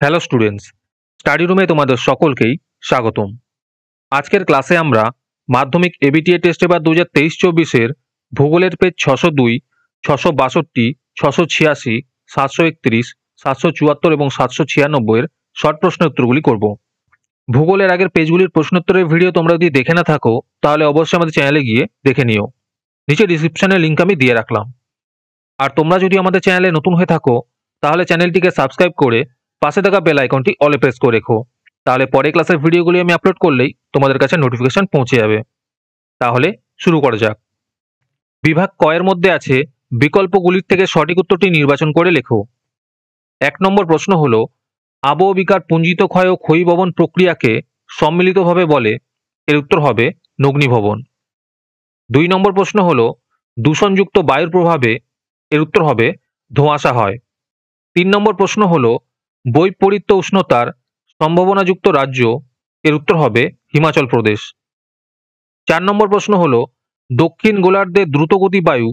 Hello students, study রুমে তোমাদের সকলকেই স্বাগতম। আজকের ক্লাসে আমরা মাধ্যমিক এবিটিএ টেস্ট পেপার 2023-24 ভূগোলের পেজ 602, 662, 686, 731, 774 এবং 796 শর্ট প্রশ্নের উত্তরগুলি করব। ভূগোলের আগের পেজগুলির প্রশ্নোত্তরের ভিডিও তোমরা যদি দেখে না থাকো তাহলে অবশ্যই আমাদের চ্যানেলে গিয়ে দেখে নিও। নিচে ডিসক্রিপশনের লিঙ্ক আমি দিয়ে রাখলাম। আর তোমরা যদি আমাদের চ্যানেলে নতুন হয়ে থাকো তাহলে চ্যানেলটিকে সাবস্ক্রাইব করে পাশে থাকা বেল আইকনটি অলে প্রেস করে রেখো, তাহলে পরে ক্লাসের ভিডিওগুলি আমি আপলোড করলেই তোমাদের কাছে নোটিফিকেশন পৌঁছে যাবে। তাহলে শুরু করা যাক। বিভাগ ক এর মধ্যে আছে বিকল্পগুলির থেকে সঠিক উত্তরটি নির্বাচন করে লেখো। 1 নম্বর প্রশ্ন হলো আবহবিকার পুঞ্জিত ক্ষয় ও ক্ষয়ীভবন প্রক্রিয়াকে সম্মিলিতভাবে বলে। এর উত্তর হবে নগ্নিভবন। 2 নম্বর প্রশ্ন হলো দূষণযুক্ত বায়ুর প্রভাবে। এর উত্তর হবে ধোঁয়াশা হয়। 3 নম্বর প্রশ্ন হলো বৈপরীত্য উষ্ণতার সম্ভাবনাযুক্ত রাজ্য। এর উত্তর হবে হিমাচল প্রদেশ। 4 নম্বর প্রশ্ন হলো দক্ষিণ গোলার্ধে দ্রুতগতি বায়ু।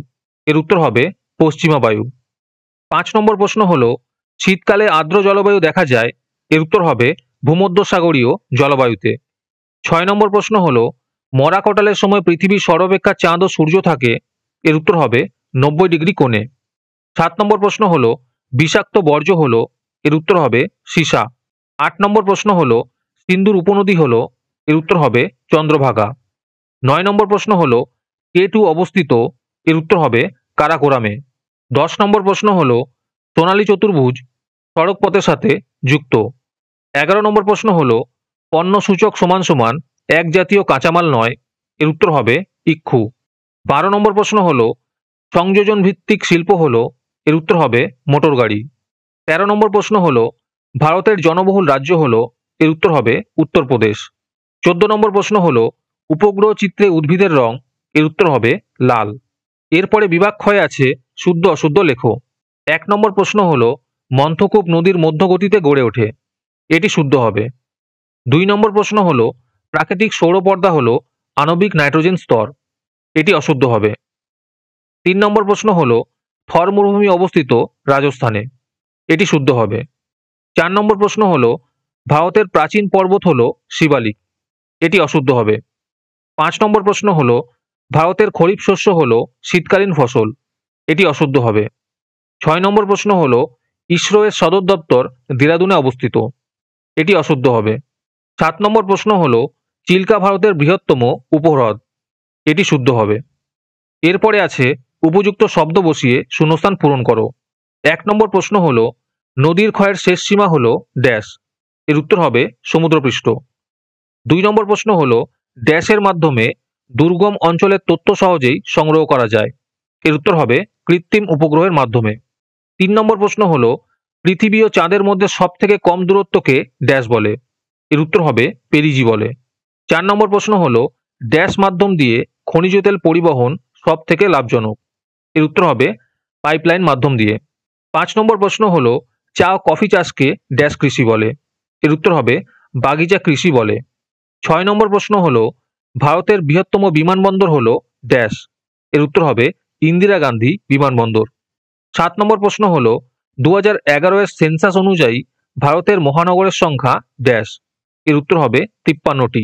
এর উত্তর হবে পশ্চিমা বায়ু। 5 নম্বর প্রশ্ন হলো শীতকালে আর্দ্র জলবায়ু দেখা যায়। এর উত্তর হবে ভূমধ্যসাগরীয় জলবায়ুতে। 6 নম্বর প্রশ্ন হলো মরা কটালের সময় পৃথিবীর সর্বাপেক্ষা চাঁদ ও সূর্য থাকে। এর উত্তর হবে 90 ডিগ্রি কোণে। 7 নম্বর প্রশ্ন হলো বিষাক্ত বর্জ্য হলো। এর উত্তর হবে সীসা। 8 নম্বর প্রশ্ন হলো সিন্ধুর উপনদী হলো। এর উত্তর হবে চন্দ্রভাগা। 9 নম্বর প্রশ্ন হলো K2 অবস্থিত। এর উত্তর হবে কারাকোরামে। 10 নম্বর প্রশ্ন হলো সোনালী চতুর্ভুজ সড়ক পথের সাথে যুক্ত। 11 নম্বর প্রশ্ন হলো পণ্য সূচক সমান সমান এক জাতীয় কাঁচামাল নয়। এর উত্তর হবে ইক্ষু। 12 নম্বর প্রশ্ন হলো সংযোজন ভিত্তিক শিল্প হলো। এর উত্তর হবে মোটর গাড়ি। 13 নম্বর প্রশ্ন হলো ভারতের জনবহুল রাজ্য হলো। এর উত্তর হবে উত্তরপ্রদেশ। 14 নম্বর প্রশ্ন হলো উপগ্রহ চিত্রে উদ্ভিদের রং। এর উত্তর হবে লাল। এরপরে বিভাগ ক্ষয় আছে শুদ্ধ অশুদ্ধ লেখো। 1 নম্বর প্রশ্ন হলো মন্থকূপ নদীর মধ্যগতিতে গড়ে ওঠে। এটি শুদ্ধ হবে। 2 নম্বর প্রশ্ন হলো প্রাকৃতিক সৌরপর্দা হলো আণবিক নাইট্রোজেন স্তর। এটি অশুদ্ধ হবে। 3 নম্বর প্রশ্ন হলো থর মরুভূমি অবস্থিত রাজস্থানে। এটি শুদ্ধ হবে। 4 নম্বর প্রশ্ন হলো ভারতের প্রাচীন পর্বত হলো শিবালিক। এটি অশুদ্ধ হবে। 5 নম্বর প্রশ্ন হলো ভারতের খরিফ শস্য হলো শীতকালীন ফসল। এটি অশুদ্ধ হবে। 6 নম্বর প্রশ্ন হলো ইসরো এর সদর দপ্তর দেরাদুনে অবস্থিত। এটি অশুদ্ধ হবে। 7 নম্বর প্রশ্ন হলো চিল্কা ভারতের বৃহত্তম উপহ্রদ। এটি শুদ্ধ হবে। এরপরে আছে উপযুক্ত শব্দ বসিয়ে শূন্যস্থান পূরণ করো। 1 নম্বর প্রশ্ন হলো নদীর ক্ষয়ের শেষ সীমা হলো ড্যাশ। এর উত্তর হবে সমুদ্রপৃষ্ঠ। 2 নম্বর প্রশ্ন হলো ড্যাশের মাধ্যমে দুর্গম অঞ্চলের তথ্য সহজেই সংগ্রহ করা যায়। এর উত্তর হবে কৃত্রিম উপগ্রহের মাধ্যমে। 3 নম্বর প্রশ্ন হলো পৃথিবী ও চাঁদের মধ্যে সব থেকে কম দূরত্বকে ড্যাশ বলে। এর উত্তর হবে পেরিজি বলে। 4 নম্বর প্রশ্ন হলো ড্যাশ মাধ্যম দিয়ে খনিজ তেল পরিবহন সব থেকে লাভজনক। এর উত্তর হবে পাইপলাইন মাধ্যম দিয়ে। 5 নম্বর প্রশ্ন হলো চা ও কফি চাষকে ড্যাশ কৃষি বলে। এর উত্তর হবে বাগিচা কৃষি বলে। 6 নম্বর প্রশ্ন হলো ভারতের বৃহত্তম বিমানবন্দর হলো ড্যাশ। এর উত্তর হবে ইন্দিরা গান্ধী বিমানবন্দর। 7 নম্বর প্রশ্ন হলো 2011 এর সেন্সাস অনুযায়ী ভারতের মহানগরের সংখ্যা ড্যাশ। এর উত্তর হবে 53টি।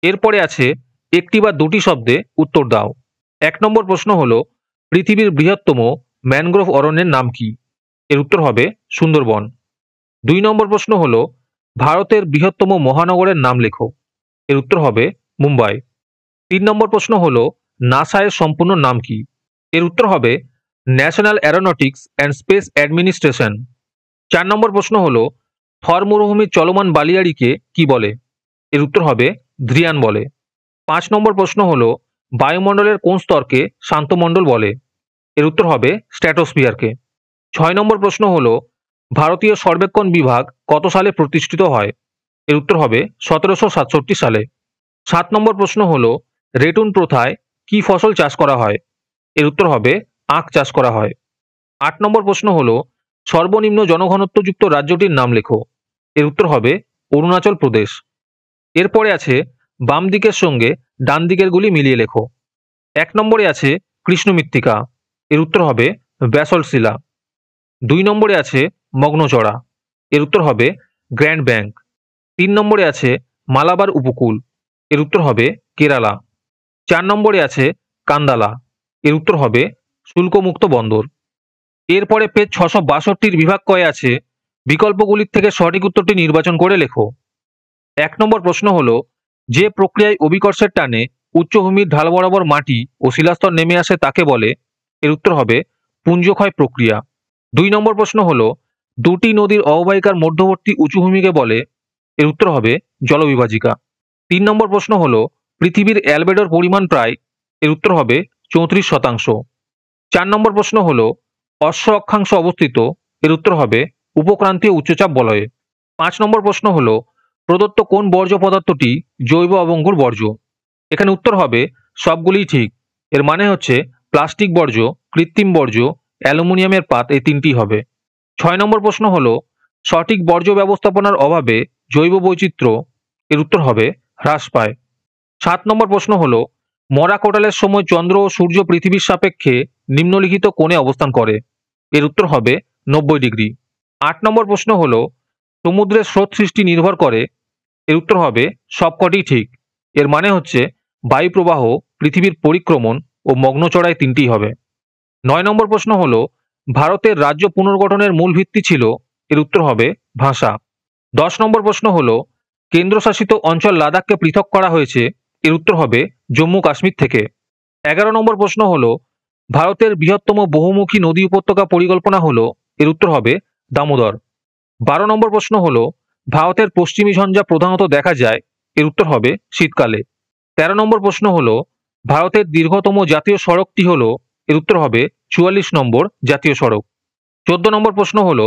এরপরে আছে একটি বা দুটি শব্দে উত্তর দাও। 1 নম্বর প্রশ্ন হলো পৃথিবীর বৃহত্তম ম্যানগ্রোভ অরণ্যের নাম কি? এর উত্তর হবে সুন্দরবন। 2 নম্বর প্রশ্ন হলো ভারতের বৃহত্তম মহানগরের নাম লেখো। এর উত্তর হবে মুম্বাই। 3 নম্বর প্রশ্ন হলো নাসা এর সম্পূর্ণ নাম কি? এর উত্তর হবে national Aeronautics and space administration. 4 নম্বর প্রশ্ন হলো থর মরুভূমির চলমান বালিয়াড়িকে কি বলে? এর উত্তর হবে ধ্রিয়ান বলে। 5 নম্বর প্রশ্ন হলো বায়ুমণ্ডলের কোন স্তরকে শান্তমণ্ডল বলে? এর উত্তর হবে স্ট্র্যাটোস্ফিয়ারকে। 6 নম্বর প্রশ্ন হলো ভারতীয় সর্বেক্ষণ বিভাগ কত সালে প্রতিষ্ঠিত হয়? এর উত্তর হবে 1767 সালে। 7 নম্বর প্রশ্ন হলো রেটুন প্রথায় কি ফসল চাষ করা হয়? এর উত্তর হবে আখ চাষ করা হয়। 8 নম্বর প্রশ্ন হলো সর্বনিম্ন জনঘনত্বযুক্ত রাজ্যটির নাম লেখো। এর উত্তর হবে অরুণাচল প্রদেশ। এরপরে আছে বাম দিকের সঙ্গে ডান দিকের গুলি মিলিয়ে লেখো। 1 নম্বরে আছে কৃষ্ণ মৃত্তিকা। এর উত্তর হবে ব্যাসল্ট শিলা। 2 নম্বরে আছে মগ্নচড়া। এর উত্তর হবে গ্র্যান্ড ব্যাংক। 3 নম্বরে আছে মালাবার উপকূল, এর উত্তর হবে কেরালা। 4 নম্বরে আছে কান্দালা, এর উত্তর হবে শুল্কমুক্ত বন্দর। এরপরে পেজ 662 বিভাগ কয়ে আছে, বিকল্পগুলির থেকে সঠিক উত্তরটি নির্বাচন করে লেখো। 1 নম্বর প্রশ্ন হলো, যে প্রক্রিয়ায় অভিকর্ষের টানে উচ্চভূমির ঢাল বরাবর মাটি ও শিলাস্তর নেমে আসে তাকে বলে, এর উত্তর হবে পুঞ্জক্ষয় প্রক্রিয়া। 2 নম্বর প্রশ্ন হলো, দুটি নদীর অববাহিকার মধ্যবর্তী উঁচুভূমিকে বলে, এর উত্তর হবে জলবিভাজিকা। 3 নম্বর প্রশ্ন হলো, পৃথিবীর অ্যালবেডোর পরিমাণ প্রায়, এর উত্তর হবে 34%। 4 নম্বর প্রশ্ন হলো, অশ্ব অক্ষাংশ অবস্থিত, এর উত্তর হবে উপক্রান্তীয় উচ্চচাপ বলয়ে। 5 নম্বর প্রশ্ন হলো, প্রদত্ত কোন বর্জ্য পদার্থটি জৈব অবঙ্গুর বর্জ্য? এখানে উত্তর হবে সবগুলিই ঠিক। এর মানে হচ্ছে প্লাস্টিক বর্জ্য, কৃত্রিম বর্জ্য, অ্যালুমিনিয়ামের পাত, এই তিনটি হবে। 6 নম্বর প্রশ্ন হলো, সঠিক বর্জ্য ব্যবস্থাপনার অভাবে জৈব বৈচিত্র্য, এর উত্তর হবে হ্রাস পায়। 7 নম্বর প্রশ্ন হলো, মরা কোটালের সময় চন্দ্র ও সূর্য পৃথিবীর সাপেক্ষে নিম্নলিখিত কোণে অবস্থান করে, এর উত্তর হবে 90 ডিগ্রি। 8 নম্বর প্রশ্ন হলো, সমুদ্রের স্রোত সৃষ্টি নির্ভর করে, এর উত্তর হবে সবকটি ঠিক। এর মানে হচ্ছে বায়ু প্রবাহ, পৃথিবীর পরিক্রমণ ও মগ্নচড়ায় তিনটি হবে। 9 নম্বর প্রশ্ন হলো, ভারতের রাজ্য পুনর্গঠনের মূল ভিত্তি ছিল, এর উত্তর হবে ভাষা। 10 নম্বর প্রশ্ন হলো, কেন্দ্রশাসিত অঞ্চল লাদাখকে পৃথক করা হয়েছে, এর উত্তর হবে জম্মু কাশ্মীর থেকে। 11 নম্বর প্রশ্ন হলো, ভারতের বৃহত্তম বহুমুখী নদী উপত্যকা পরিকল্পনা হলো, এর উত্তর হবে দামোদর। 12 নম্বর প্রশ্ন হলো, ভারতের পশ্চিমী ঝঞ্ঝা প্রধানত দেখা যায়, এর উত্তর হবে শীতকালে। 13 নম্বর প্রশ্ন হলো, ভারতের দীর্ঘতম জাতীয় সড়কটি হলো, এর উত্তর হবে 44 নম্বর জাতীয় সড়ক। 14 নম্বর প্রশ্ন হলো,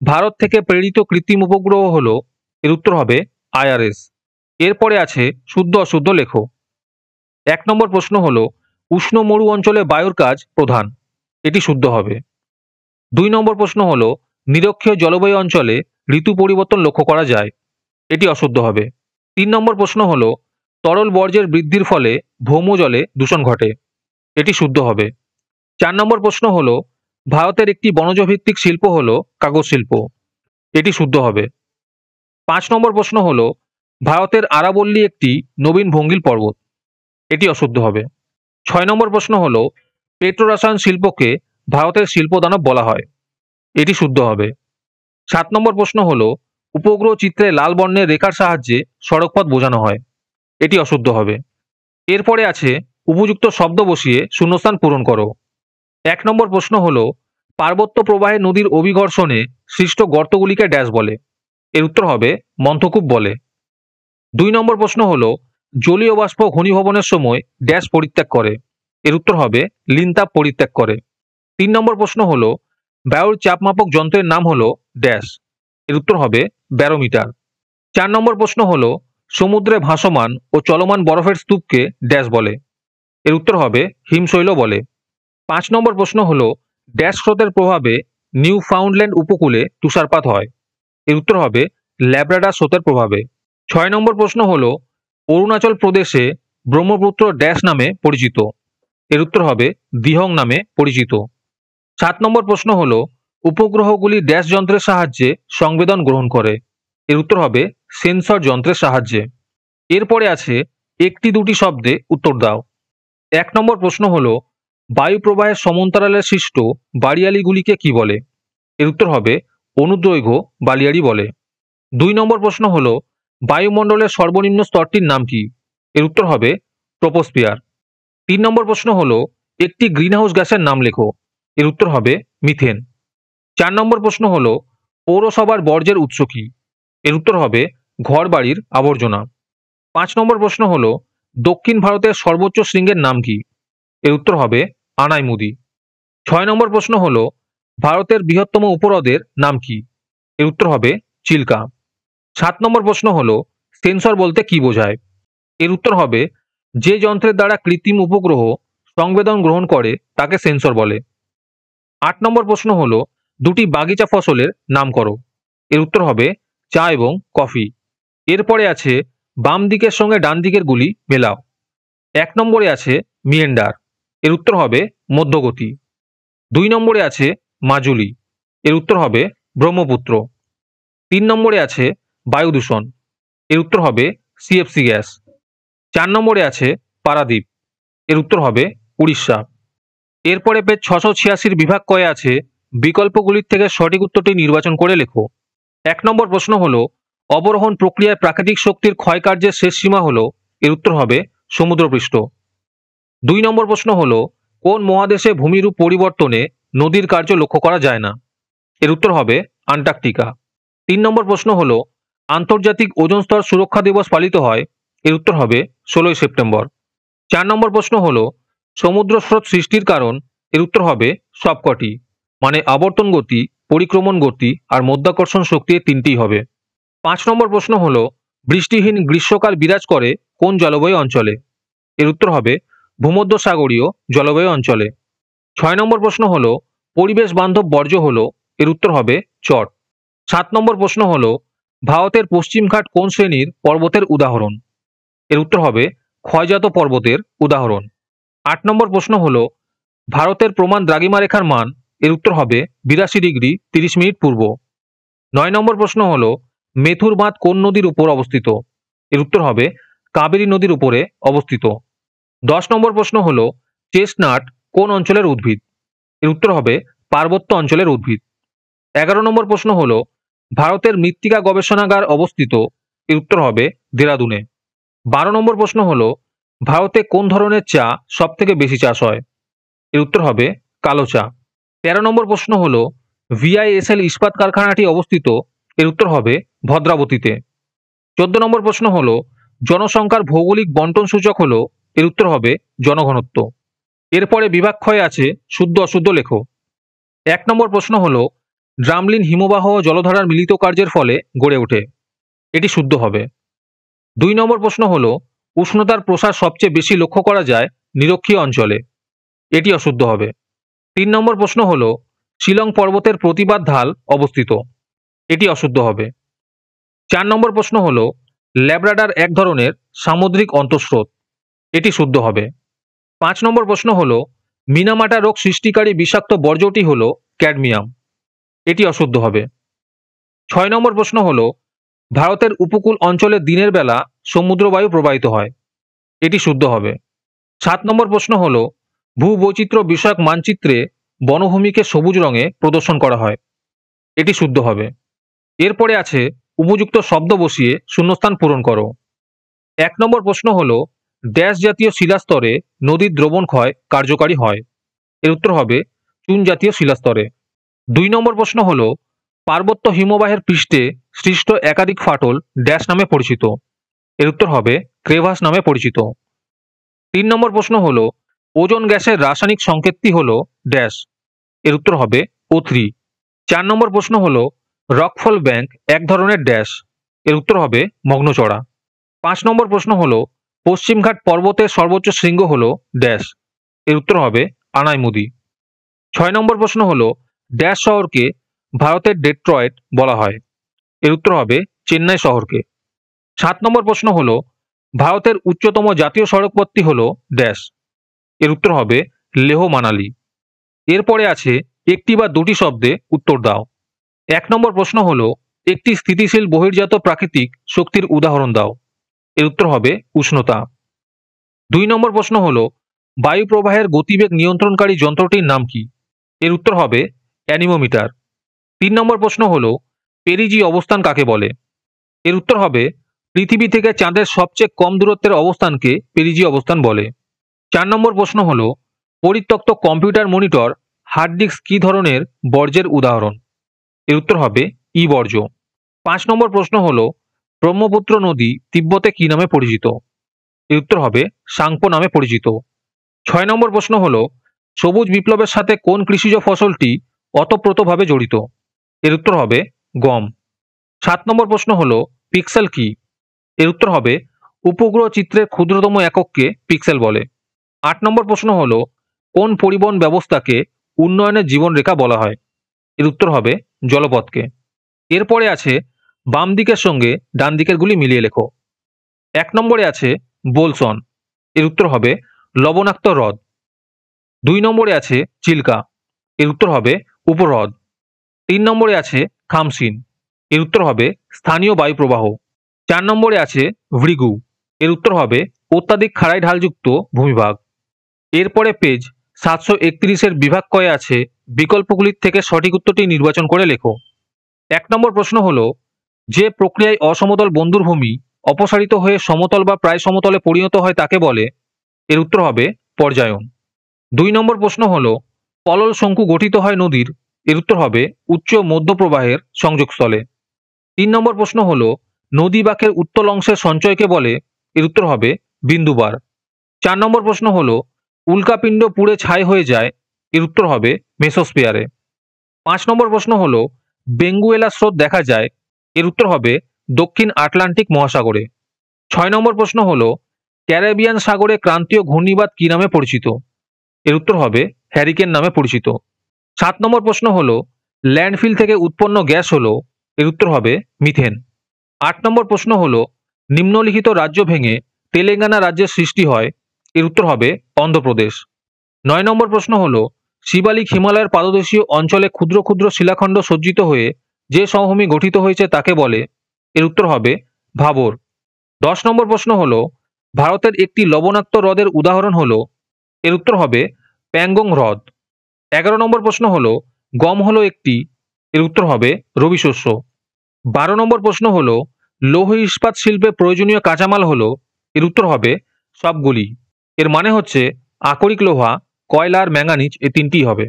ভারত থেকে প্রেরিত কৃত্রিম উপগ্রহ হলো, এর উত্তর হবে IRS। এরপরে আছে শুদ্ধ অশুদ্ধ লেখো। 1 নম্বর প্রশ্ন হলো, উষ্ণ মরু অঞ্চলে বায়ুর কাজ প্রধান, এটি শুদ্ধ হবে। 2 নম্বর প্রশ্ন হলো, নিরক্ষীয় জলবায়ু অঞ্চলে ঋতু পরিবর্তন লক্ষ্য করা যায়, এটি অশুদ্ধ হবে। 3 নম্বর প্রশ্ন হলো, তরল বর্জ্যের বৃদ্ধির ফলে ভৌম জলে দূষণ ঘটে, এটি শুদ্ধ হবে। 4 নম্বর প্রশ্ন হলো, ভারতের একটি বনজ ভিত্তিক শিল্প হলো কাগজ শিল্প, এটি শুদ্ধ হবে। 5 নম্বর প্রশ্ন হলো, ভারতের আরাবল্লী একটি নবীন ভঙ্গিল পর্বত, এটি অশুদ্ধ হবে। 6 নম্বর প্রশ্ন হলো, পেট্রোরসায়ন শিল্পকে ভারতের শিল্পদানব বলা হয়, এটি শুদ্ধ হবে। 7 নম্বর প্রশ্ন হলো, উপগ্রহ চিত্রে লাল বর্ণের রেখার সাহায্যে সড়কপথ বোঝানো হয়, এটি অশুদ্ধ হবে। এরপরে আছে উপযুক্ত শব্দ বসিয়ে শূন্যস্থান পূরণ করো। 1 নম্বর প্রশ্ন হলো, পার্বত্য প্রবাহে নদীর অভিঘর্ষণে সৃষ্ট গর্তগুলিকে ড্যাশ বলে, এর উত্তর হবে মন্থকূপ বলে। 2 নম্বর প্রশ্ন হলো, জলীয় বাষ্প ঘনীভবনের সময় ড্যাশ পরিত্যাগ করে, এর উত্তর হবে লিনতাপ পরিত্যাগ করে। 3 নম্বর প্রশ্ন হলো, বায়ুর চাপমাপক যন্ত্রের নাম হলো ড্যাশ, এর উত্তর হবে ব্যারোমিটার। 4 নম্বর প্রশ্ন হলো, সমুদ্রে ভাসমান ও চলমান বরফের স্তূপকে ড্যাশ বলে, এর উত্তর হবে হিমশৈল বলে। 5 নম্বর প্রশ্ন হলো, ড্যাশ স্রোতের প্রভাবে নিউ ফাউন্ডল্যান্ড উপকূলে তুষারপাত হয়, এর উত্তর হবে ল্যাব্রাডার স্রোতের প্রভাবে। 6 নম্বর প্রশ্ন হলো, অরুণাচল প্রদেশে ব্রহ্মপুত্র ড্যাশ নামে পরিচিত, এর উত্তর হবে দিহং নামে পরিচিত। 7 নম্বর প্রশ্ন হলো, উপগ্রহগুলি ড্যাশ যন্ত্রের সাহায্যে সংবেদন গ্রহণ করে, এর উত্তর হবে সেন্সর যন্ত্রের সাহায্যে। এরপরে আছে একটি দুটি শব্দে উত্তর দাও। 1 নম্বর প্রশ্ন হলো, বায়ু প্রবাহের সমান্তরালে সৃষ্ট বাড়িয়ালিগুলিকে কি বলে, এর উত্তর হবে অনুদৈর্ঘ্য বালিয়াড়ি বলে। 2 নম্বর প্রশ্ন হলো, বায়ুমণ্ডলের সর্বনিম্ন স্তরটির নাম কি, এর উত্তর হবে ট্রপোস্ফিয়ার। 3 নম্বর প্রশ্ন হলো, একটি গ্রিনহাউস গ্যাসের নাম লেখো, এর উত্তর হবে মিথেন। 4 নম্বর প্রশ্ন হলো, পৌরসভার বর্জ্যের উৎস কি, এর উত্তর হবে ঘর বাড়ির আবর্জনা। 5 নম্বর প্রশ্ন হলো, দক্ষিণ ভারতের সর্বোচ্চ শৃঙ্গের নাম কি, এর উত্তর হবে আনাইমুদি। 6 নম্বর প্রশ্ন হলো, ভারতের বৃহত্তম উপহ্রদের নাম কি, এর উত্তর হবে চিল্কা। 7 নম্বর প্রশ্ন হলো, সেন্সর বলতে কি বোঝায়, এর উত্তর হবে যে যন্ত্রের দ্বারা কৃত্রিম উপগ্রহ সংবেদন গ্রহণ করে তাকে সেন্সর বলে। 8 নম্বর প্রশ্ন হলো, দুটি বাগিচা ফসলের নাম করো, এর উত্তর হবে চা এবং কফি। এরপরে আছে বাম দিকের সঙ্গে ডান দিকের গুলি মেলাও। 1 নম্বরে আছে মিয়েন্ডার, এর উত্তর হবে মধ্যগতি। 2 নম্বরে আছে মাজুলি, এর উত্তর হবে ব্রহ্মপুত্র। 3 নম্বরে আছে বায়ু দূষণ, এর উত্তর হবে সিএফসি গ্যাস। 4 নম্বরে আছে পারাদ্বীপ, এর উত্তর হবে উড়িষ্যা। এরপরে পেজ 686 বিভাগ কয়ে আছে বিকল্পগুলির থেকে সঠিক উত্তরটি নির্বাচন করে লেখো। 1 নম্বর প্রশ্ন হলো অবরোহণ প্রক্রিয়ায় প্রাকৃতিক শক্তির ক্ষয়কার্যের শেষ সীমা হলো, এর উত্তর হবে সমুদ্রপৃষ্ঠ। 2 নম্বর প্রশ্ন হলো কোন মহাদেশে ভূমিরূপ পরিবর্তনে নদীর কার্য লক্ষ্য করা যায় না, এর উত্তর হবে আন্টার্কটিকা। 3 নম্বর প্রশ্ন হলো আন্তর্জাতিক ওজোন স্তর সুরক্ষা দিবস পালিত হয়, এর উত্তর হবে 16 সেপ্টেম্বর। 4 নম্বর প্রশ্ন হলো সমুদ্র স্রোত সৃষ্টির কারণ, এর উত্তর হবে সবকটি, মানে আবর্তন গতি, পরিক্রমণ গতি আর মধ্যাকর্ষণ শক্তি, এই তিনটি হবে। 5 নম্বর প্রশ্ন হলো বৃষ্টিহীন গ্রীষ্মকাল বিরাজ করে কোন জলবায়ু অঞ্চলে, এর উত্তর হবে ভূমধ্যসাগরীয় জলবায়ু অঞ্চলে। 6 নম্বর প্রশ্ন হলো পরিবেশ বান্ধব বর্জ্য হলো, এর উত্তর হবে চট। 7 নম্বর প্রশ্ন হলো ভারতের পশ্চিমঘাট কোন শ্রেণীর পর্বতের উদাহরণ, এর উত্তর হবে ক্ষয়জাত পর্বতের উদাহরণ। 8 নম্বর প্রশ্ন হলো ভারতের প্রমাণ দ্রাঘিমা রেখার মান, এর উত্তর হবে 82 ডিগ্রি 30 মিনিট পূর্ব। 9 নম্বর প্রশ্ন হলো মেথুর বাঁধ কোন নদীর উপর অবস্থিত, এর উত্তর হবে কাবেরী নদীর উপরে অবস্থিত। 10 নম্বর প্রশ্ন হলো চেস্টনাট কোন অঞ্চলের উদ্ভিদ, এর উত্তর হবে পার্বত্য অঞ্চলের উদ্ভিদ। 11 নম্বর প্রশ্ন হলো ভারতের মৃত্তিকা গবেষণাগার অবস্থিত, এর উত্তর হবে দেরাদুনে। 12 নম্বর প্রশ্ন হলো ভারতে কোন ধরনের চা সব থেকে বেশি চাষ হয়, এর উত্তর হবে কালো চা। 13 নম্বর প্রশ্ন হলো ভিআইএসএল ইস্পাত কারখানাটি অবস্থিত, এর উত্তর হবে ভদ্রাবতীতে। 14 নম্বর প্রশ্ন হলো জনসংখ্যার ভৌগোলিক বন্টন সূচক হলো, এর উত্তর হবে জনঘনত্ব। এরপরে বিভাগ ক্ষয়ে আছে শুদ্ধ অশুদ্ধ লেখো। 1 নম্বর প্রশ্ন হলো ড্রামলিন হিমবাহ ও জলধারার মিলিত কার্যের ফলে গড়ে ওঠে, এটি শুদ্ধ হবে। 2 নম্বর প্রশ্ন হলো উষ্ণতার প্রসার সবচেয়ে বেশি লক্ষ্য করা যায় নিরক্ষীয় অঞ্চলে, এটি অশুদ্ধ হবে। 3 নম্বর প্রশ্ন হলো শিলং পর্বতের প্রতিবাদ ঢাল অবস্থিত, এটি অশুদ্ধ হবে। 4 নম্বর প্রশ্ন হলো ল্যাব্রাডার এক ধরনের সামুদ্রিক অন্তঃস্রোত, এটি শুদ্ধ হবে। 5 নম্বর প্রশ্ন হলো মিনামাটা রোগ সৃষ্টিকারী বিষাক্ত বর্জ্যটি হলো ক্যাডমিয়াম, এটি অশুদ্ধ হবে। 6 নম্বর প্রশ্ন হলো ভারতের উপকূল অঞ্চলে দিনের বেলা সমুদ্রবায়ু প্রবাহিত হয়, এটি শুদ্ধ হবে। 7 নম্বর প্রশ্ন হলো ভূবৈচিত্র্য বিষয়ক মানচিত্রে বনভূমিকে সবুজ রঙে প্রদর্শন করা হয়, এটি শুদ্ধ হবে। এরপরে আছে উপযুক্ত শব্দ বসিয়ে শূন্যস্থান পূরণ করো। 1 নম্বর প্রশ্ন হলো ড্যাশ জাতীয় শিলাস্তরে নদীর দ্রবণ ক্ষয় কার্যকারী হয়, এর উত্তর হবে চুন জাতীয় শিলাস্তরে। 2 নম্বর প্রশ্ন হলো পার্বত্য হিমবাহের পৃষ্ঠে সৃষ্ট একাধিক ফাটল ড্যাশ নামে পরিচিত, এর উত্তর হবে ক্রেভাস নামে পরিচিত। 3 নম্বর প্রশ্ন হলো ওজোন গ্যাসের রাসায়নিক সংকেতটি হলো ড্যাশ, এর উত্তর হবে O3। 4 নম্বর প্রশ্ন হলো রকফল ব্যাংক এক ধরনের ড্যাশ, এর উত্তর হবে মগ্নচড়া। 5 নম্বর প্রশ্ন হলো পশ্চিমঘাট পর্বতের সর্বোচ্চ শৃঙ্গ হলো ড্যাশ, এর উত্তর হবে আনাইমুদি। 6 নম্বর প্রশ্ন হলো ড্যাশ শহরকে ভারতের ডেট্রয়েট বলা হয়, এর উত্তর হবে চেন্নাই শহরকে। 7 নম্বর প্রশ্ন হলো ভারতের উচ্চতম জাতীয় সড়কপথটি হলো ড্যাশ, এর উত্তর হবে লেহ মানালি। এরপরে আছে একটি বা দুটি শব্দে উত্তর দাও। 1 নম্বর প্রশ্ন হলো একটি স্থিতিশীল বহির্জাত প্রাকৃতিক শক্তির উদাহরণ দাও, এর উত্তর হবে উষ্ণতা। 2 নম্বর প্রশ্ন হলো বায়ু প্রবাহের গতিবেগ নিয়ন্ত্রণকারী যন্ত্রটির নাম কি, এর উত্তর হবে অ্যানিমোমিটার। 3 নম্বর প্রশ্ন হলো পেরিজি অবস্থান কাকে বলে, এর উত্তর হবে পৃথিবী থেকে চাঁদের সবচেয়ে কম দূরত্বের অবস্থানকে পেরিজি অবস্থান বলে। 4 নম্বর প্রশ্ন হলো পরিত্যক্ত কম্পিউটার মনিটর হার্ড ডিস্ক কি ধরনের বর্জ্যের উদাহরণ, এর উত্তর হবে ই বর্জ্য। 5 নম্বর প্রশ্ন হলো ব্রহ্মপুত্র নদী তিব্বতে কি নামে পরিচিত, এর উত্তর হবে সাংপো নামে পরিচিত। 6 নম্বর প্রশ্ন হলো সবুজ বিপ্লবের সাথে কোন কৃষিজ ফসলটি অতপ্রতভাবে জড়িত, এর উত্তর হবে গম। 7 নম্বর প্রশ্ন হলো পিক্সেল কি, এর উত্তর হবে উপগ্রহ চিত্রের ক্ষুদ্রতম একককে পিক্সেল বলে। 8 নম্বর প্রশ্ন হলো কোন পরিবহন ব্যবস্থাকে উন্নয়নের জীবনরেখা বলা হয়, এর উত্তর হবে জলপথকে। এরপরে আছে বাম দিকের সঙ্গে ডান দিকের গুলি মিলিয়ে লেখো। 1 নম্বরে আছে বোলসন, এর উত্তর হবে লবণাক্ত হ্রদ। 2 নম্বরে আছে চিল্কা, এর উত্তর হবে উপহ্রদ। 3 নম্বরে আছে খামসিন, এর উত্তর হবে স্থানীয় বায়ুপ্রবাহ। 4 নম্বরে আছে ভৃগু। এর উত্তর হবে অত্যাধিক খাড়াই ঢালযুক্ত ভূমিভাগ। এরপরে পেজ 731 বিভাগ কয়ে আছে বিকল্পগুলির থেকে সঠিক উত্তরটি নির্বাচন করে লেখো। 1 নম্বর প্রশ্ন হলো, যে প্রক্রিয়ায় অসমতল বন্ধুর ভূমি অপসারিত হয়ে সমতল বা প্রায় সমতলে পরিণত হয় তাকে বলে। এর উত্তর হবে পর্যায়ন। 2 নম্বর প্রশ্ন হলো, পলল শঙ্কু গঠিত হয় নদীর। এর উত্তর হবে উচ্চ মধ্য প্রবাহের সংযোগস্থলে। 3 নম্বর প্রশ্ন হলো, নদী বাঁকের উত্তল অংশের সঞ্চয়কে বলে। এর উত্তর হবে বিন্দুবার। 4 নম্বর প্রশ্ন হলো, উল্কাপিণ্ড পুড়ে ছাই হয়ে যায়। এর উত্তর হবে মেসোস্ফিয়ারে। 5 নম্বর প্রশ্ন হলো, বেঙ্গুয়েলা স্রোত দেখা যায়। এর উত্তর হবে দক্ষিণ আটলান্টিক মহাসাগরে। 6 নম্বর প্রশ্ন হলো, ক্যারিবিয়ান সাগরে ক্রান্তীয় ঘূর্ণিবাত কি নামে পরিচিত। এর উত্তর হবে হ্যারিকেন নামে পরিচিত। 7 নম্বর প্রশ্ন হলো, ল্যান্ডফিল থেকে উৎপন্ন গ্যাস হলো। এর উত্তর হবে মিথেন। 8 নম্বর প্রশ্ন হলো, নিম্নলিখিত রাজ্য ভেঙে তেলেঙ্গানা রাজ্যের সৃষ্টি হয়। এর উত্তর হবে অন্ধ্রপ্রদেশ। 9 নম্বর প্রশ্ন হলো, শিবালিক হিমালয়ের পাদদেশীয় অঞ্চলে ক্ষুদ্র ক্ষুদ্র শিলাখণ্ড সজ্জিত হয়ে যে সমভূমি গঠিত হয়েছে তাকে বলে। এর উত্তর হবে ভাবর। 10 নম্বর প্রশ্ন হলো, ভারতের একটি লবণাক্ত হ্রদের উদাহরণ হলো। এর উত্তর হবে প্যাংগং হ্রদ। 11 নম্বর প্রশ্ন হলো, গম হলো একটি। এর উত্তর হবে রবি শস্য। 12 নম্বর প্রশ্ন হলো, লৌহ ইস্পাত শিল্পে প্রয়োজনীয় কাঁচামাল হলো। এর উত্তর হবে সবগুলি। এর মানে হচ্ছে আকরিক লোহা, কয়লা আর ম্যাঙ্গানিজ, এই তিনটিই হবে।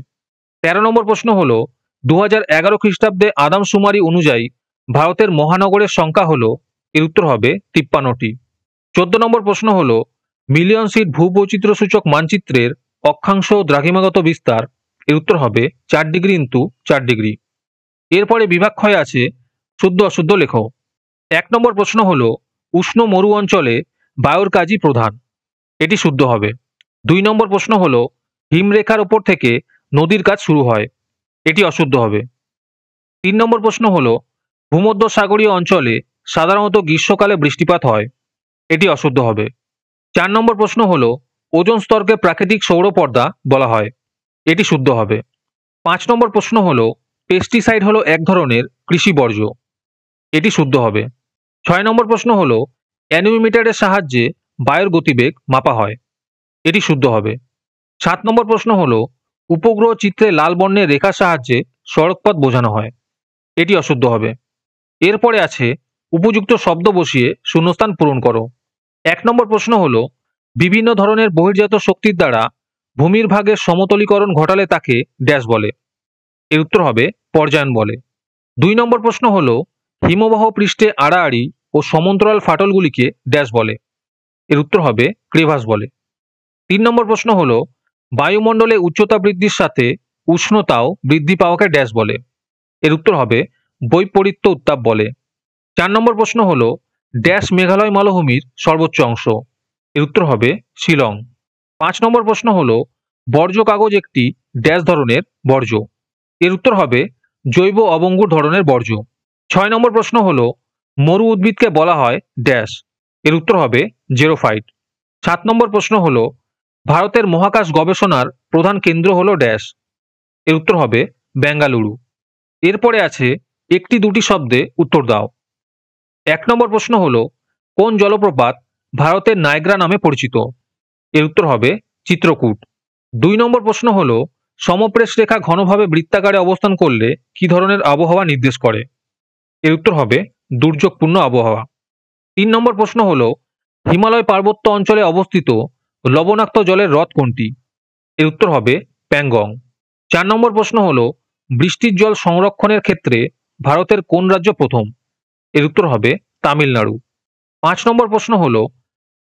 13 নম্বর প্রশ্ন হলো, 2011 খ্রিস্টাব্দে আদমশুমারি অনুযায়ী ভারতের মহানগরের সংখ্যা হলো। এর উত্তর হবে 53টি। 14 নম্বর প্রশ্ন হলো, মিলিয়ন সিট ভূবৈচিত্র্য সূচক মানচিত্রের অক্ষাংশ ও দ্রাঘিমাগত বিস্তার। এর উত্তর হবে 4 ডিগ্রি ইন্টু 4 ডিগ্রি। এরপরে বিভাগ ক্ষয় আছে শুদ্ধ অশুদ্ধ লেখো। 1 নম্বর প্রশ্ন হলো, উষ্ণ মরু অঞ্চলে বায়ুর কাজই প্রধান। এটি শুদ্ধ হবে। 2 নম্বর প্রশ্ন হলো, হিমরেখার ওপর থেকে নদীর কাজ শুরু হয়। এটি অশুদ্ধ হবে। 3 নম্বর প্রশ্ন হলো, ভূমধ্যসাগরীয় অঞ্চলে সাধারণত গ্রীষ্মকালে বৃষ্টিপাত হয়। এটি অশুদ্ধ হবে। 4 নম্বর প্রশ্ন হলো, ওজোন স্তরকে প্রাকৃতিক সৌরপর্দা বলা হয়। এটি শুদ্ধ হবে। 5 নম্বর প্রশ্ন হলো, পেস্টিসাইড হলো এক ধরনের কৃষি বর্জ্য। এটি শুদ্ধ হবে। 6 নম্বর প্রশ্ন হলো, অ্যানিমোমিটারের সাহায্যে বায়ুর গতিবেগ মাপা হয়। এটি শুদ্ধ হবে। 7 নম্বর প্রশ্ন হলো, উপগ্রহ চিত্রে লাল বর্ণের রেখার সাহায্যে সড়কপথ বোঝানো হয়। এটি অশুদ্ধ হবে। এরপরে আছে উপযুক্ত শব্দ বসিয়ে শূন্যস্থান পূরণ করো। 1 নম্বর প্রশ্ন হলো, বিভিন্ন ধরনের বহির্জাত শক্তির দ্বারা ভূমির ভাগের সমতলীকরণ ঘটালে তাকে ড্যাশ বলে। এর উত্তর হবে পর্যায়ন বলে। 2 নম্বর প্রশ্ন হলো, হিমবাহ পৃষ্ঠে আড়াআড়ি ও সমান্তরাল ফাটলগুলিকে ড্যাশ বলে। এর উত্তর হবে ক্রেভাস বলে। 3 নম্বর প্রশ্ন হলো, বায়ুমণ্ডলে উচ্চতা বৃদ্ধির সাথে উষ্ণতাও বৃদ্ধি পাওয়াকে ড্যাশ বলে। এর উত্তর হবে বৈপরীত্য উত্তাপ বলে। 4 নম্বর প্রশ্ন হলো, ড্যাশ মেঘালয় মালভূমির সর্বোচ্চ অংশ। এর উত্তর হবে শিলং। 5 নম্বর প্রশ্ন হলো, বর্জ্য কাগজ একটি ড্যাশ ধরনের বর্জ্য। এর উত্তর হবে জৈব অবঙ্গুর ধরনের বর্জ্য। 6 নম্বর প্রশ্ন হলো, মরু উদ্ভিদকে বলা হয় ড্যাশ। এর উত্তর হবে জেরোফাইট। 7 নম্বর প্রশ্ন হলো, ভারতের মহাকাশ গবেষণার প্রধান কেন্দ্র হলো ড্যাশ। এর উত্তর হবে বেঙ্গালুরু। এরপরে আছে একটি দুটি শব্দে উত্তর দাও। 1 নম্বর প্রশ্ন হলো, কোন জলপ্রপাত ভারতের নায়গ্রা নামে পরিচিত। এর উত্তর হবে চিত্রকূট। 2 নম্বর প্রশ্ন হলো, সমপ্রেষ রেখা ঘনভাবে বৃত্তাকারে অবস্থান করলে কি ধরনের আবহাওয়া নির্দেশ করে। এর উত্তর হবে দুর্যোগপূর্ণ আবহাওয়া। 3 নম্বর প্রশ্ন হলো, হিমালয় পার্বত্য অঞ্চলে অবস্থিত লবণাক্ত জলের হ্রদ কোনটি। এর উত্তর হবে প্যাংগং। 4 নম্বর প্রশ্ন হলো, বৃষ্টির জল সংরক্ষণের ক্ষেত্রে ভারতের কোন রাজ্য প্রথম। এর উত্তর হবে তামিলনাড়ু। 5 নম্বর প্রশ্ন হলো,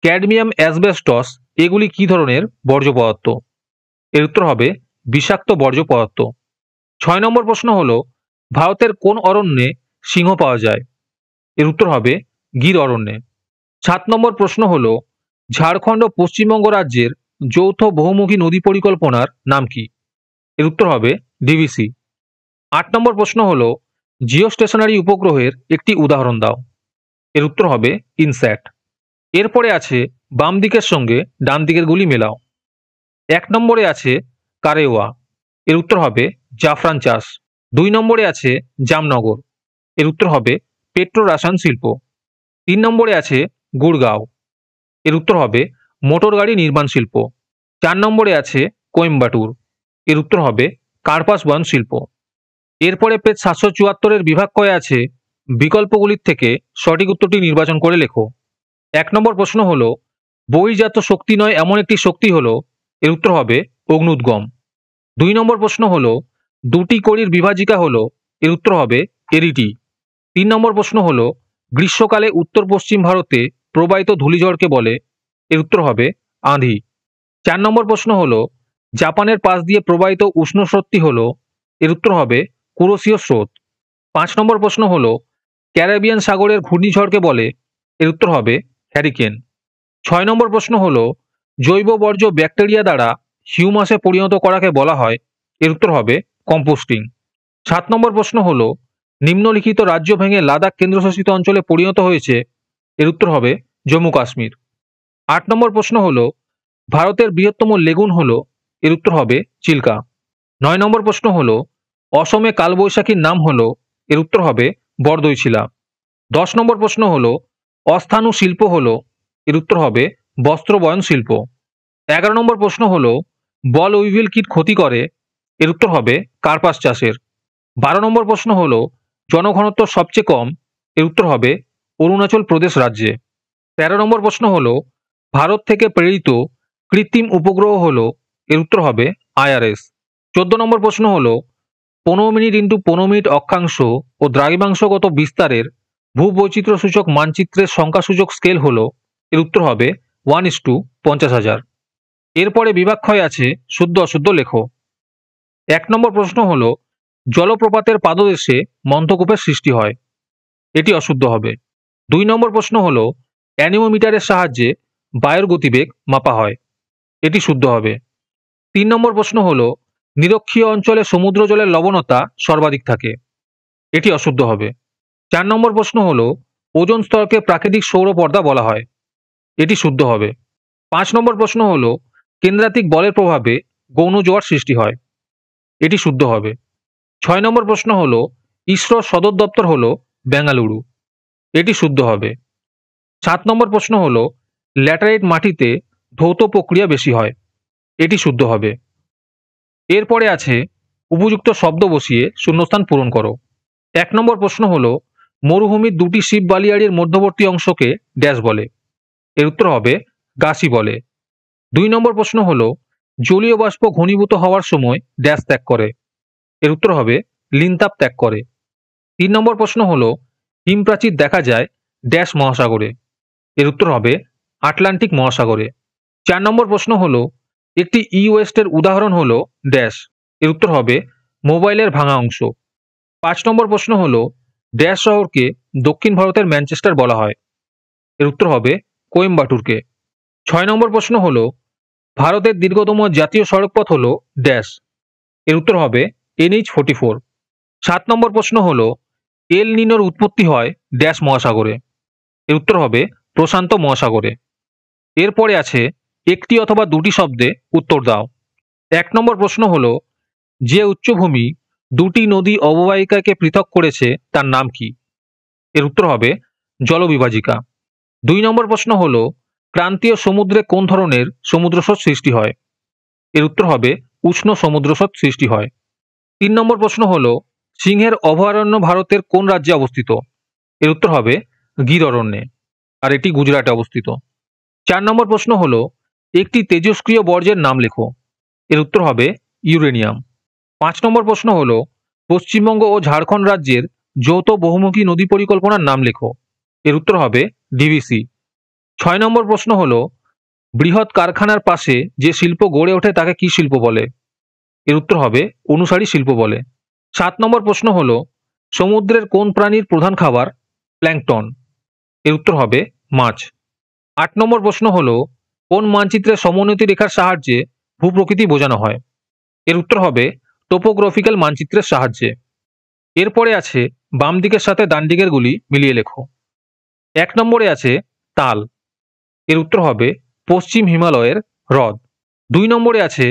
ক্যাডমিয়াম, অ্যাসবেস্টস এগুলি কি ধরনের বর্জ্য পদার্থ। এর উত্তর হবে বিষাক্ত বর্জ্য পদার্থ। 6 নম্বর প্রশ্ন হলো, ভারতের কোন অরণ্যে সিংহ পাওয়া যায়। এর উত্তর হবে গির অরণ্যে। 7 নম্বর প্রশ্ন হলো, ঝাড়খণ্ড ও পশ্চিমবঙ্গ রাজ্যের যৌথ বহুমুখী নদী পরিকল্পনার নাম কি। এর উত্তর হবে ডিভিসি। 8 নম্বর প্রশ্ন হলো, জিও স্টেশনারি উপগ্রহের একটি উদাহরণ দাও। এর উত্তর হবে ইনস্যাট। এরপরে আছে বাম দিকের সঙ্গে ডান দিকের গুলি মেলাও। 1 নম্বরে আছে কারেওয়া। এর উত্তর হবে জাফরান চাষ। 2 নম্বরে আছে জামনগর। এর উত্তর হবে পেট্রো রসায়ন শিল্প। 3 নম্বরে আছে গুড়গাঁও, এর উত্তর হবে মোটর গাড়ি নির্মাণ শিল্প। 4 নম্বরে আছে কোয়েম্বাটুর, এর উত্তর হবে কার্পাস বয়ন শিল্প। এরপরে পেজ 774 বিভাগ কয়ে আছে বিকল্পগুলির থেকে সঠিক উত্তরটি নির্বাচন করে লেখো। 1 নম্বর প্রশ্ন হলো বহির্জাত শক্তি নয় এমন একটি শক্তি হলো, এর উত্তর হবে অগ্নুদ্গম। 2 নম্বর প্রশ্ন হলো দুটি কড়ির বিভাজিকা হলো, এর উত্তর হবে এরিটি। 3 নম্বর প্রশ্ন হলো গ্রীষ্মকালে উত্তর পশ্চিম ভারতে প্রবাহিত ধূলিঝড়কে বলে, এর উত্তর হবে আঁধি। 4 নম্বর প্রশ্ন হলো জাপানের পাশ দিয়ে প্রবাহিত উষ্ণ স্রোতটি হলো, এর উত্তর হবে কুরোশীয় স্রোত। 5 নম্বর প্রশ্ন হলো ক্যারিবিয়ান সাগরের ঘূর্ণিঝড়কে বলে, এর উত্তর হবে হ্যারিকেন। 6 নম্বর প্রশ্ন হলো জৈব বর্জ্য ব্যাকটেরিয়া দ্বারা হিউমাসে পরিণত করাকে বলা হয়, এর উত্তর হবে কম্পোস্টিং। 7 নম্বর প্রশ্ন হলো নিম্নলিখিত রাজ্য ভেঙে লাদাখ কেন্দ্রশাসিত অঞ্চলে পরিণত হয়েছে, এর উত্তর হবে জম্মু কাশ্মীর। 8 নম্বর প্রশ্ন হলো ভারতের বৃহত্তম লেগুন হলো, এর উত্তর হবে চিল্কা। 9 নম্বর প্রশ্ন হলো অসমে কালবৈশাখীর নাম হলো, এর উত্তর হবে বরদৈছিলা। 10 নম্বর প্রশ্ন হলো অস্থানু শিল্প হলো, এর উত্তর হবে বস্ত্র বয়ন শিল্প। 11 নম্বর প্রশ্ন হলো বল উইভিল কীট ক্ষতি করে, এর উত্তর হবে কার্পাস চাষের। 12 নম্বর প্রশ্ন হলো জনঘনত্ব সবচেয়ে কম, এর উত্তর হবে অরুণাচল প্রদেশ রাজ্যে। 13 নম্বর প্রশ্ন হলো ভারত থেকে প্রেরিত কৃত্রিম উপগ্রহ হলো, এর উত্তর হবে IRS। 14 নম্বর প্রশ্ন হলো 15 মিনিট ইন্টু 15 মিনিট অক্ষাংশ ও দ্রাঘিমাংশগত বিস্তারের ভূবৈচিত্র্য সূচক মানচিত্রের সংখ্যাসূচক স্কেল হলো, এর উত্তর হবে 1:50,000। এরপরে বিভাগ ক্ষয় আছে শুদ্ধ অশুদ্ধ লেখো। 1 নম্বর প্রশ্ন হলো জলপ্রপাতের পাদদেশে মন্থকূপের সৃষ্টি হয়, এটি অশুদ্ধ হবে। 2 নম্বর প্রশ্ন হলো অ্যানিমোমিটারের সাহায্যে বায়ুর গতিবেগ মাপা হয়, এটি শুদ্ধ হবে। 3 নম্বর প্রশ্ন হলো নিরক্ষীয় অঞ্চলে সমুদ্র জলের লবণতা সর্বাধিক থাকে, এটি অশুদ্ধ হবে। 4 নম্বর প্রশ্ন হলো ওজোন স্তরকে প্রাকৃতিক সৌর পর্দা বলা হয়, এটি শুদ্ধ হবে। 5 নম্বর প্রশ্ন হলো কেন্দ্রাতিক বলের প্রভাবে গৌণ জোয়ার সৃষ্টি হয়, এটি শুদ্ধ হবে। 6 নম্বর প্রশ্ন হলো ইসরোর সদর দপ্তর হলো বেঙ্গালুরু, এটি শুদ্ধ হবে। 7 নম্বর প্রশ্ন হলো ল্যাটারাইট মাটিতে ধৌত প্রক্রিয়া বেশি হয়, এটি শুদ্ধ হবে। এরপরে আছে উপযুক্ত শব্দ বসিয়ে শূন্যস্থান পূরণ করো। 1 নম্বর প্রশ্ন হলো মরুভূমির দুটি শিব বালিয়াড়ির মধ্যবর্তী অংশকে ড্যাশ বলে, এর উত্তর হবে গাছি বলে। 2 নম্বর প্রশ্ন হলো জলীয় বাষ্প ঘনীভূত হওয়ার সময় ড্যাশ ত্যাগ করে, এর উত্তর হবে লিনতাপ ত্যাগ করে। 3 নম্বর প্রশ্ন হলো হিমপ্রাচীর দেখা যায় ড্যাশ মহাসাগরে, এর উত্তর হবে আটলান্টিক মহাসাগরে। 4 নম্বর প্রশ্ন হলো একটি ই ওয়েস্টের উদাহরণ হলো ড্যাশ, এর উত্তর হবে মোবাইলের ভাঙা অংশ। 5 নম্বর প্রশ্ন হলো ড্যাশ শহরকে দক্ষিণ ভারতের ম্যানচেস্টার বলা হয়, এর উত্তর হবে কোয়েম্বাটুরকে। 6 নম্বর প্রশ্ন হলো ভারতের দীর্ঘতম জাতীয় সড়কপথ হলো ড্যাশ, এর উত্তর হবে NH-44। 7 নম্বর প্রশ্ন হলো এল নিনোর উৎপত্তি হয় ড্যাশ মহাসাগরে, এর উত্তর হবে প্রশান্ত মহাসাগরে। এরপরে আছে একটি অথবা দুটি শব্দে উত্তর দাও। 1 নম্বর প্রশ্ন হলো যে উচ্চভূমি দুটি নদী অববাহিকাকে পৃথক করেছে তার নাম কি, এর উত্তর হবে জলবিভাজিকা। 2 নম্বর প্রশ্ন হলো ক্রান্তীয় সমুদ্রে কোন ধরনের সমুদ্রস্রোত সৃষ্টি হয়, এর উত্তর হবে উষ্ণ সমুদ্রস্রোত সৃষ্টি হয়। 3 নম্বর প্রশ্ন হলো সিংহের অভয়ারণ্য ভারতের কোন রাজ্যে অবস্থিত, এর উত্তর হবে গির অরণ্যে, আর এটি গুজরাটে অবস্থিত। 4 নম্বর প্রশ্ন হলো একটি তেজস্ক্রিয় বর্জ্যের নাম লেখো, এর উত্তর হবে ইউরেনিয়াম। 5 নম্বর প্রশ্ন হলো পশ্চিমবঙ্গ ও ঝাড়খণ্ড রাজ্যের যৌথ বহুমুখী নদী পরিকল্পনার নাম লেখো, এর উত্তর হবে ডিভিসি। 6 নম্বর প্রশ্ন হলো বৃহৎ কারখানার পাশে যে শিল্প গড়ে ওঠে তাকে কি শিল্প বলে, এর উত্তর হবে অনুসারী শিল্প বলে। 7 নম্বর প্রশ্ন হলো সমুদ্রের কোন প্রাণীর প্রধান খাবার প্ল্যাঙ্কটন, এর উত্তর হবে মাছ। 8 নম্বর প্রশ্ন হলো কোন মানচিত্রের সমোন্নতি রেখার সাহায্যে ভূপ্রকৃতি বোঝানো হয়, এর উত্তর হবে টোপোগ্রাফিক্যাল মানচিত্রের সাহায্যে। এরপরে আছে বাম দিকের সাথে ডান দিকের গুলি মিলিয়ে লেখো। 1 নম্বরে আছে তাল, এর উত্তর হবে পশ্চিম হিমালয়ের হ্রদ। 2 নম্বরে আছে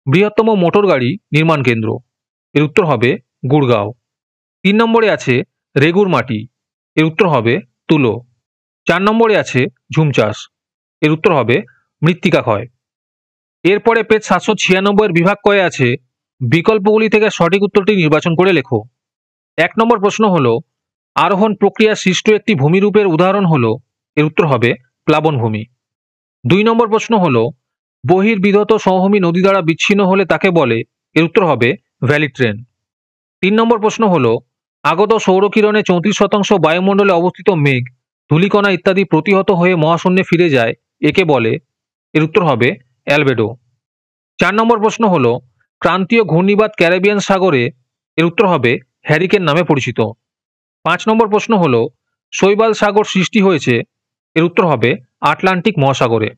বৃহত্তম মোটর গাড়ি নির্মাণ কেন্দ্র, এর উত্তর হবে গুড়গাঁও। 3 নম্বরে আছে রেগুর মাটি, এর উত্তর হবে তুলো। 4 নম্বরে আছে ঝুম চাষ, এর উত্তর হবে মৃত্তিকা ক্ষয়। এরপরে পেজ 796 এর বিভাগ কয়ে আছে বিকল্পগুলি থেকে সঠিক উত্তরটি নির্বাচন করে লেখো। 1 নম্বর প্রশ্ন হলো আরোহণ প্রক্রিয়া সৃষ্ট একটি ভূমিরূপের উদাহরণ হলো, এর উত্তর হবে প্লাবনভূমি। 2 নম্বর প্রশ্ন হলো বহির্বিধত সমভূমি নদী দ্বারা বিচ্ছিন্ন হলে তাকে বলে, এর উত্তর হবে ভ্যালি ট্রেন। 3 নম্বর প্রশ্ন হলো আগত সৌরকিরণে 34% বায়ুমণ্ডলে অবস্থিত মেঘ, ধূলিকণা ইত্যাদি প্রতিহত হয়ে মহাশূন্যে ফিরে যায়, একে বলে, এর উত্তর হবে অ্যালবেডো। 4 নম্বর প্রশ্ন হলো ক্রান্তীয় ঘূর্ণিবাত ক্যারিবিয়ান সাগরে, এর উত্তর হবে হ্যারিকেন নামে পরিচিত। 5 নম্বর প্রশ্ন হলো শৈবাল সাগর সৃষ্টি হয়েছে, এর উত্তর হবে আটলান্টিক মহাসাগরে।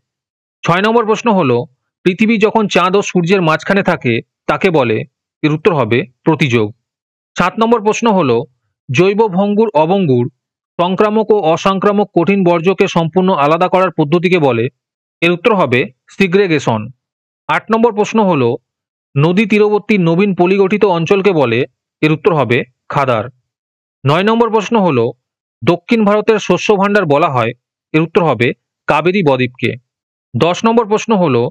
6 নম্বর প্রশ্ন হলো পৃথিবী যখন চাঁদ ও সূর্যের মাঝখানে থাকে তাকে বলে, এর উত্তর হবে প্রতিযোগ। 7 নম্বর প্রশ্ন হলো জৈব ভঙ্গুর অবঙ্গুর সংক্রামক ও অসংক্রামক কঠিন বর্জ্যকে সম্পূর্ণ আলাদা করার পদ্ধতিকে বলে, এর উত্তর হবে সিগ্রেগেশন। 8 নম্বর প্রশ্ন হলো নদী তীরবর্তী নবীন পলিগঠিত অঞ্চলকে বলে, এর উত্তর হবে খাদার। 9 নম্বর প্রশ্ন হলো দক্ষিণ ভারতের শস্য ভাণ্ডার বলা হয়, এর উত্তর হবে কাবেরী বদ্বীপকে। 10 নম্বর প্রশ্ন হলো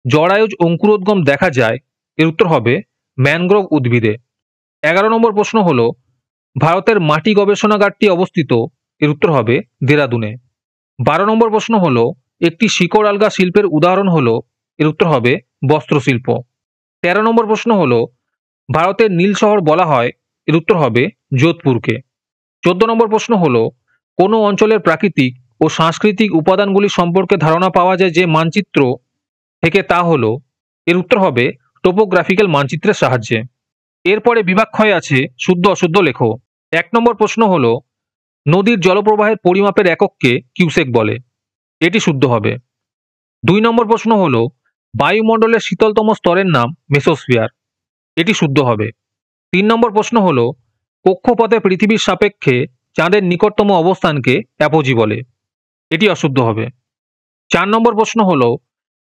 জরায়ুজ অঙ্কুরোদ্গম দেখা যায়, এর উত্তর হবে ম্যানগ্রোভ উদ্ভিদে। 11 নম্বর প্রশ্ন হলো ভারতের মাটি গবেষণাগারটি অবস্থিত, এর উত্তর হবে দেরাদুনে। 12 নম্বর প্রশ্ন হলো একটি শিকড় আলগা শিল্পের উদাহরণ হলো, এর উত্তর হবে বস্ত্রশিল্প। 13 নম্বর প্রশ্ন হলো ভারতের নীল শহর বলা হয়, এর উত্তর হবে যোধপুরকে। 14 নম্বর প্রশ্ন হলো কোনো অঞ্চলের প্রাকৃতিক ও সাংস্কৃতিক উপাদানগুলি সম্পর্কে ধারণা পাওয়া যায় যে মানচিত্র থেকে, তা হলো, এর উত্তর হবে টোপোগ্রাফিক্যাল মানচিত্রের সাহায্যে। এরপরে বিভাগ ক্ষয় আছে শুদ্ধ অশুদ্ধ লেখো। 1 নম্বর প্রশ্ন হলো নদীর জলপ্রবাহের পরিমাপের একককে কিউসেক বলে, এটি শুদ্ধ হবে। 2 নম্বর প্রশ্ন হলো বায়ুমণ্ডলের শীতলতম স্তরের নাম মেসোস্ফিয়ার, এটি শুদ্ধ হবে। 3 নম্বর প্রশ্ন হলো কক্ষপথে পৃথিবীর সাপেক্ষে চাঁদের নিকটতম অবস্থানকে অ্যাপোজি বলে, এটি অশুদ্ধ হবে। 4 নম্বর প্রশ্ন হলো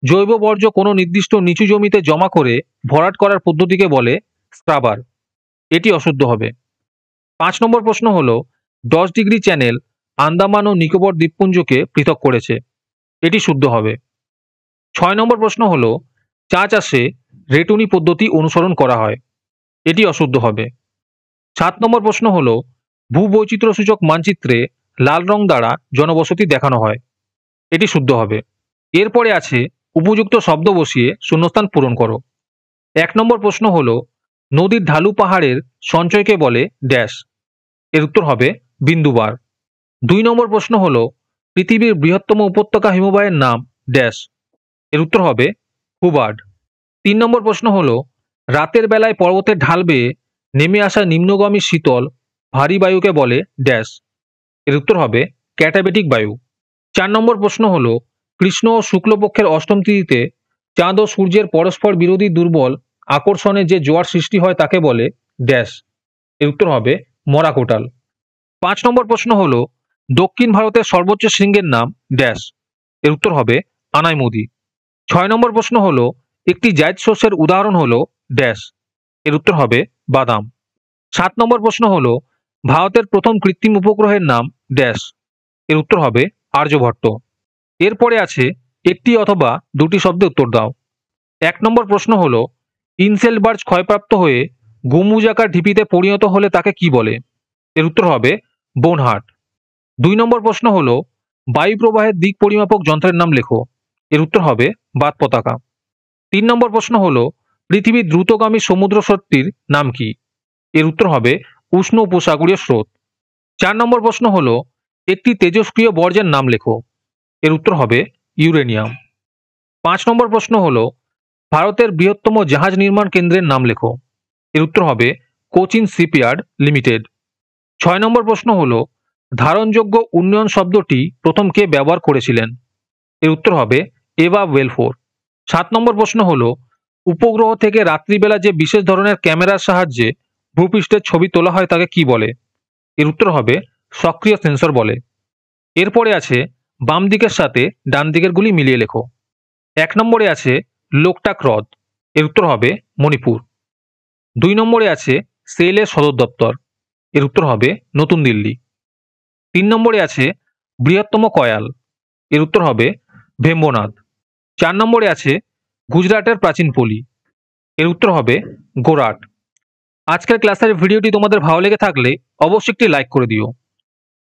জৈব বর্জ্য কোনো নির্দিষ্ট নিচু জমিতে জমা করে ভরাট করার পদ্ধতিকে বলে স্ক্রাবার, এটি অশুদ্ধ হবে। 5 নম্বর প্রশ্ন হলো 10 ডিগ্রি চ্যানেল আন্দামান ও নিকোবর দ্বীপপুঞ্জকে পৃথক করেছে, এটি শুদ্ধ হবে। 6 নম্বর প্রশ্ন হলো চা চাষে রেটুনি পদ্ধতি অনুসরণ করা হয়, এটি অশুদ্ধ হবে। 7 নম্বর প্রশ্ন হলো ভূবৈচিত্র্যসূচক মানচিত্রে লাল রং দ্বারা জনবসতি দেখানো হয়, এটি শুদ্ধ হবে। এরপরে আছে উপযুক্ত শব্দ বসিয়ে শূন্যস্থান পূরণ করো। 1 নম্বর প্রশ্ন হলো নদীর ঢালু পাহাড়ের সঞ্চয়কে বলে ড্যাশ, এর উত্তর হবে বিন্দুবার। 2 নম্বর প্রশ্ন হলো পৃথিবীর বৃহত্তম উপত্যকা হিমবাহের নাম ড্যাশ, এর উত্তর হবে হুবার্ড। 3 নম্বর প্রশ্ন হলো রাতের বেলায় পর্বতের ঢাল বেয়ে নেমে আসা নিম্নগামী শীতল ভারী বায়ুকে বলে ড্যাশ, এর উত্তর হবে ক্যাটাবেটিক বায়ু। 4 নম্বর প্রশ্ন হলো কৃষ্ণ ও শুক্লপক্ষের অষ্টম তিথিতে চাঁদ ও সূর্যের পরস্পর বিরোধী দুর্বল আকর্ষণে যে জোয়ার সৃষ্টি হয় তাকে বলে ড্যাশ, এর উত্তর হবে মরাকোটাল। 5 নম্বর প্রশ্ন হলো দক্ষিণ ভারতের সর্বোচ্চ শৃঙ্গের নাম ড্যাশ, এর উত্তর হবে আনাইমুদি। 6 নম্বর প্রশ্ন হলো একটি জায়দ শস্যের উদাহরণ হলো ড্যাশ, এর উত্তর হবে বাদাম। 7 নম্বর প্রশ্ন হলো ভারতের প্রথম কৃত্রিম উপগ্রহের নাম ড্যাশ, এর উত্তর হবে আর্যভট্ট। এরপরে আছে একটি অথবা দুটি শব্দে উত্তর দাও। 1 নম্বর প্রশ্ন হলো ইনসেলবার্জ ক্ষয়প্রাপ্ত হয়ে গম্বুজাকার ঢিপিতে পরিণত হলে তাকে কি বলে, এর উত্তর হবে বোনহাট। 2 নম্বর প্রশ্ন হলো বায়ু প্রবাহের দিক পরিমাপক যন্ত্রের নাম লেখো, এর উত্তর হবে বাত পতাকা। 3 নম্বর প্রশ্ন হলো পৃথিবীর দ্রুতগামী সমুদ্র স্রোতটির নাম কি, এর উত্তর হবে উষ্ণ উপসাগরীয় স্রোত। 4 নম্বর প্রশ্ন হলো একটি তেজস্ক্রিয় বর্জ্যের নাম লেখো, এর উত্তর হবে ইউরেনিয়াম। 5 নম্বর প্রশ্ন হলো ভারতের বৃহত্তম জাহাজ নির্মাণ কেন্দ্রের নাম লেখো, এর উত্তর হবে কোচিন শিপইয়ার্ড লিমিটেড। 6 নম্বর প্রশ্ন হলো ধারণযোগ্য উন্নয়ন শব্দটি প্রথম কে ব্যবহার করেছিলেন, এর উত্তর হবে এভা ওয়েলফোর। 7 নম্বর প্রশ্ন হলো উপগ্রহ থেকে রাত্রিবেলা যে বিশেষ ধরনের ক্যামেরার সাহায্যে ভূপৃষ্ঠের ছবি তোলা হয় তাকে কি বলে, এর উত্তর হবে সক্রিয় সেন্সর বলে। এরপরে আছে বাম দিকের সাথে ডান দিকের গুলি মিলিয়ে লেখো। 1 নম্বরে আছে লোকটাক হ্রদ, এর উত্তর হবে মণিপুর। 2 নম্বরে আছে সেলের সদর দপ্তর, এর উত্তর হবে নতুন দিল্লি। 3 নম্বরে আছে বৃহত্তম কয়াল, এর উত্তর হবে ভেম্বনাদ। 4 নম্বরে আছে গুজরাটের প্রাচীন পল্লী, এর উত্তর হবে গোরাট। আজকের ক্লাসের ভিডিওটি তোমাদের ভালো লেগে থাকলে অবশ্যই একটি লাইক করে দিও।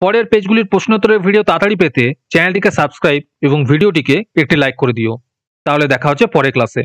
পরের পেজগুলির প্রশ্নোত্তরের ভিডিও তাড়াতাড়ি পেতে চ্যানেলটিকে সাবস্ক্রাইব এবং ভিডিওটিকে একটি লাইক করে দিও। তাহলে দেখা হচ্ছে পরের ক্লাসে।